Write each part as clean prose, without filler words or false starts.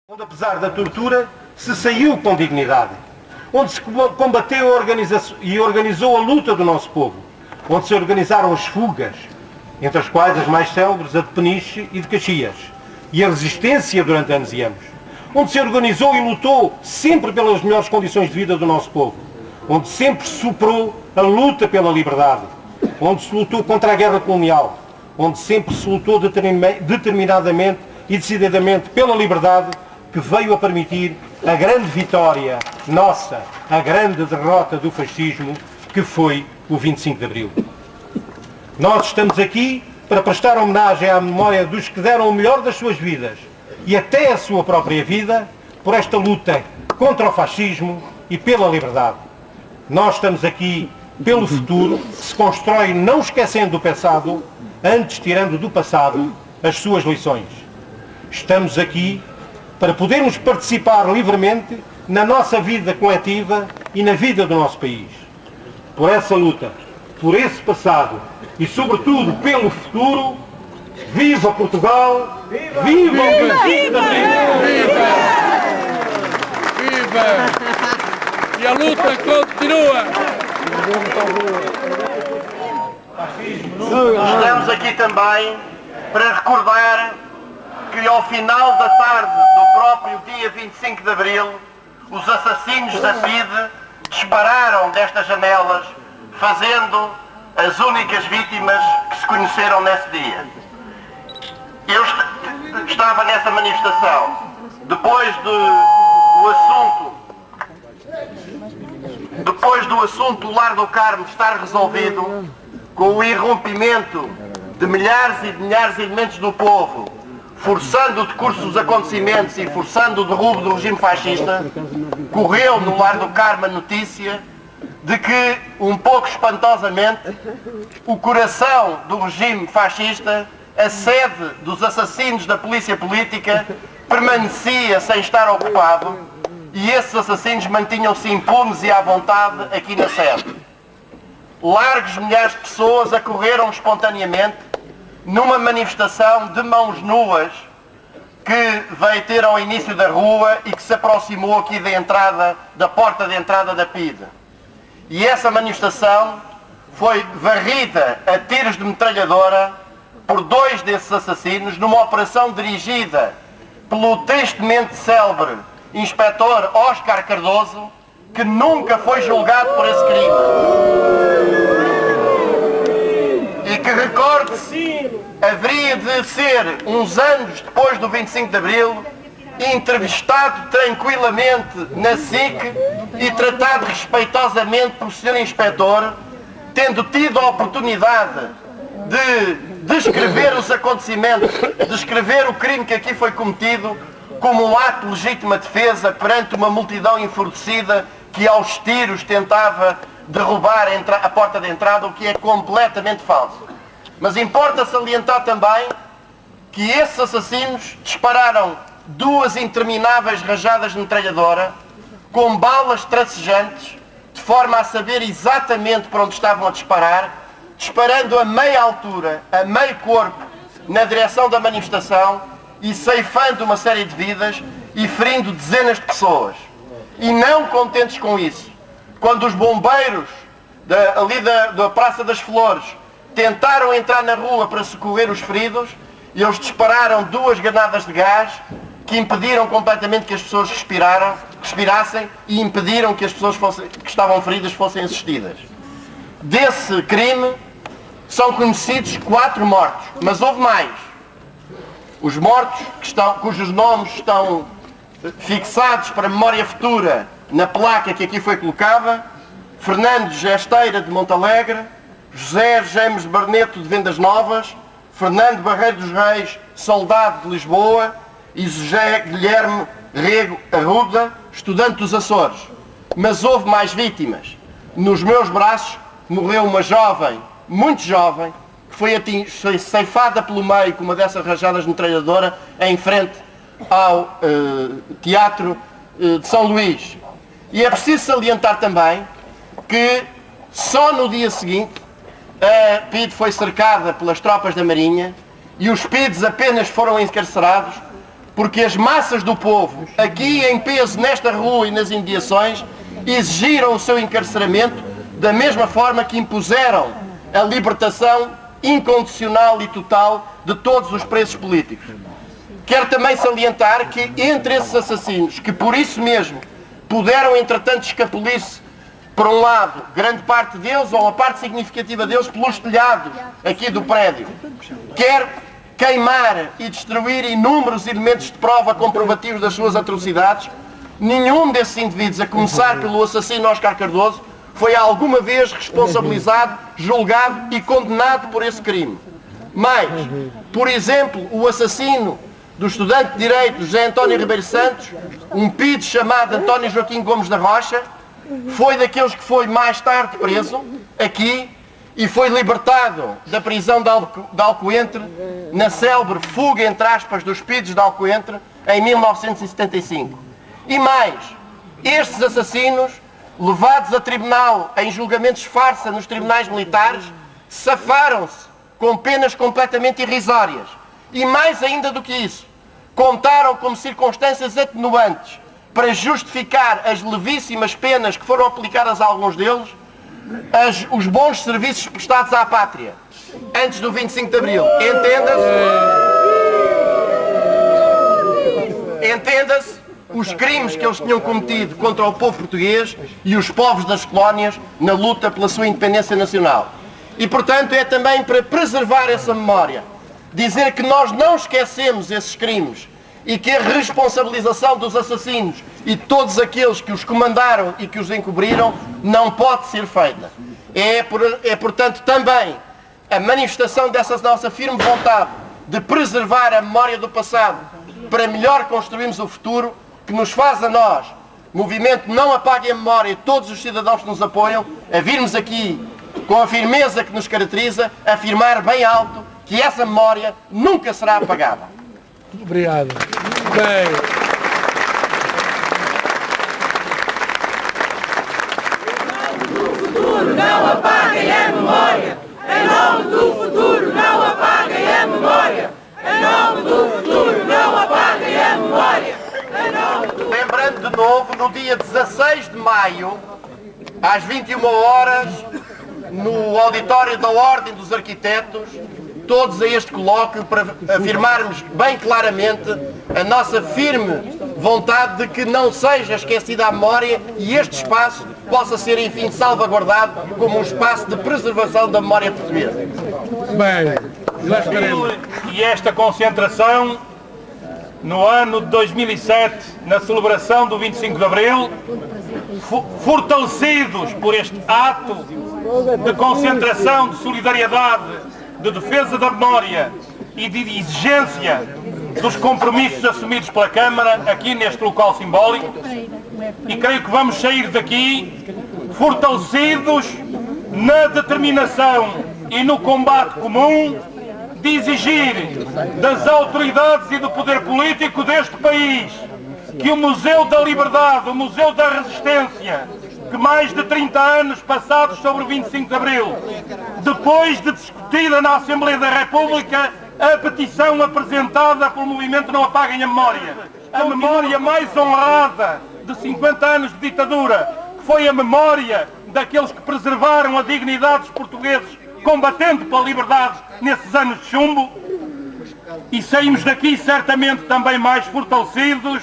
onde, apesar da tortura, se saiu com dignidade, onde se combateu e organizou a luta do nosso povo, onde se organizaram as fugas, entre as quais as mais célebres, a de Peniche e de Caxias, e a resistência durante anos e anos, onde se organizou e lutou sempre pelas melhores condições de vida do nosso povo, onde sempre se superou a luta pela liberdade, onde se lutou contra a guerra colonial, onde sempre se lutou determinadamente e decididamente pela liberdade, que veio a permitir a grande vitória nossa, a grande derrota do fascismo, que foi o 25 de Abril. Nós estamos aqui para prestar homenagem à memória dos que deram o melhor das suas vidas e até a sua própria vida por esta luta contra o fascismo e pela liberdade. Nós estamos aqui pelo futuro, que se constrói não esquecendo o passado, antes tirando do passado as suas lições. Estamos aqui para podermos participar livremente na nossa vida coletiva e na vida do nosso país. Por essa luta, por esse passado e, sobretudo, pelo futuro, viva Portugal! Viva! Viva o 25 de Abril! Viva! E a luta continua! Estamos aqui também para recordar que ao final da tarde do próprio dia 25 de Abril, os assassinos da PIDE dispararam destas janelas, fazendo as únicas vítimas que se conheceram nesse dia. Eu estava nessa manifestação. Depois do assunto do Lar do Carmo estar resolvido, com o irrompimento de milhares e milhares de elementos do povo, forçando o decurso dos acontecimentos e forçando o derrubo do regime fascista, correu no Lar do Carmo a notícia de que, um pouco espantosamente, o coração do regime fascista, a sede dos assassinos da polícia política, permanecia sem estar ocupado e esses assassinos mantinham-se impunes e à vontade aqui na sede. Largos milhares de pessoas acorreram espontaneamente numa manifestação de mãos nuas que veio ter ao início da rua e que se aproximou aqui da porta de entrada da PIDE. E essa manifestação foi varrida a tiros de metralhadora por dois desses assassinos numa operação dirigida pelo tristemente célebre inspetor Oscar Cardoso, que nunca foi julgado por esse crime. E que, recorde-se, haveria de ser, uns anos depois do 25 de Abril, entrevistado tranquilamente na SIC e tratado respeitosamente por senhor inspetor, tendo tido a oportunidade de descrever os acontecimentos, descrever o crime que aqui foi cometido como um ato de legítima defesa perante uma multidão enfurecida que aos tiros tentava derrubar a porta de entrada, o que é completamente falso. Mas importa salientar também que esses assassinos dispararam duas intermináveis rajadas de metralhadora com balas tracejantes, de forma a saber exatamente para onde estavam a disparar, disparando a meia altura, a meio corpo, na direção da manifestação e ceifando uma série de vidas e ferindo dezenas de pessoas. E não contentes com isso, quando os bombeiros ali da Praça das Flores tentaram entrar na rua para socorrer os feridos, eles dispararam duas granadas de gás que impediram completamente que as pessoas respirassem e impediram que as pessoas que estavam feridas fossem assistidas. Desse crime são conhecidos 4 mortos, mas houve mais. Os mortos, cujos nomes estão fixados para memória futura na placa que aqui foi colocada: Fernando Gesteira de Montalegre, José James Barneto de Vendas Novas, Fernando Barreiro dos Reis, soldado de Lisboa, e José Guilherme Rego Arruda, estudante dos Açores. Mas houve mais vítimas. Nos meus braços morreu uma jovem, muito jovem, que foi ceifada pelo meio com uma dessas rajadas de metralhadora em frente ao Teatro de São Luís. E é preciso salientar também que só no dia seguinte a PIDE foi cercada pelas tropas da Marinha e os PIDES apenas foram encarcerados porque as massas do povo, aqui em peso nesta rua e nas imediações, exigiram o seu encarceramento da mesma forma que impuseram a libertação incondicional e total de todos os presos políticos. Quero também salientar que entre esses assassinos, que por isso mesmo puderam entretanto escapulir-se, por um lado, grande parte deles, ou uma parte significativa deles, pelos telhados aqui do prédio, quer queimar e destruir inúmeros elementos de prova comprovativos das suas atrocidades, nenhum desses indivíduos, a começar pelo assassino Oscar Cardoso, foi alguma vez responsabilizado, julgado e condenado por esse crime. Mas, por exemplo, o assassino do estudante de Direito José António Ribeiro Santos, um PID chamado António Joaquim Gomes da Rocha, foi daqueles que foi mais tarde preso, aqui, e foi libertado da prisão de Alcoentre, na célebre fuga, entre aspas, dos PIDs de Alcoentre, em 1975. E mais, estes assassinos, levados a tribunal em julgamentos farsa nos tribunais militares, safaram-se com penas completamente irrisórias. E mais ainda do que isso, contaram como circunstâncias atenuantes para justificar as levíssimas penas que foram aplicadas a alguns deles, os bons serviços prestados à pátria antes do 25 de Abril. Entenda-se os crimes que eles tinham cometido contra o povo português e os povos das colónias na luta pela sua independência nacional. E, portanto, é também para preservar essa memória, dizer que nós não esquecemos esses crimes e que a responsabilização dos assassinos e de todos aqueles que os comandaram e que os encobriram não pode ser feita. É, portanto, também a manifestação dessa nossa firme vontade de preservar a memória do passado para melhor construirmos o futuro, que nos faz a nós, movimento Não Apaguem a Memória, e todos os cidadãos que nos apoiam, a virmos aqui com a firmeza que nos caracteriza, afirmar bem alto que essa memória nunca será apagada. Obrigado. Bem. Não apaguem a memória! Em nome do futuro, não apaguem a memória! Em nome do futuro, não apaguem a memória! Lembrando de novo, no dia 16 de maio, às 21 horas, no auditório da Ordem dos Arquitetos, todos a este colóquio para afirmarmos bem claramente a nossa firme vontade de que não seja esquecida a memória e este espaço possa ser, enfim, salvaguardado como um espaço de preservação da memória portuguesa. Bem, lá estaremos. E esta concentração, no ano de 2007, na celebração do 25 de Abril, fortalecidos por este ato de concentração, de solidariedade, de defesa da memória e de exigência dos compromissos assumidos pela Câmara, aqui neste local simbólico, e creio que vamos sair daqui fortalecidos na determinação e no combate comum de exigir das autoridades e do poder político deste país que o Museu da Liberdade, o Museu da Resistência, que mais de 30 anos passados sobre o 25 de Abril, depois de discutida na Assembleia da República a petição apresentada pelo movimento Não Apaguem a Memória, a memória mais honrada de 50 anos de ditadura, que foi a memória daqueles que preservaram a dignidade dos portugueses combatendo pela liberdade nesses anos de chumbo, e saímos daqui certamente também mais fortalecidos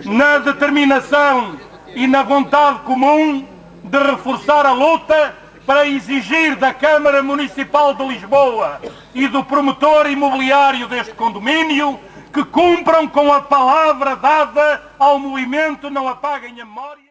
na determinação e na vontade comum de reforçar a luta para exigir da Câmara Municipal de Lisboa e do promotor imobiliário deste condomínio que cumpram com a palavra dada ao movimento Não Apaguem a Memória.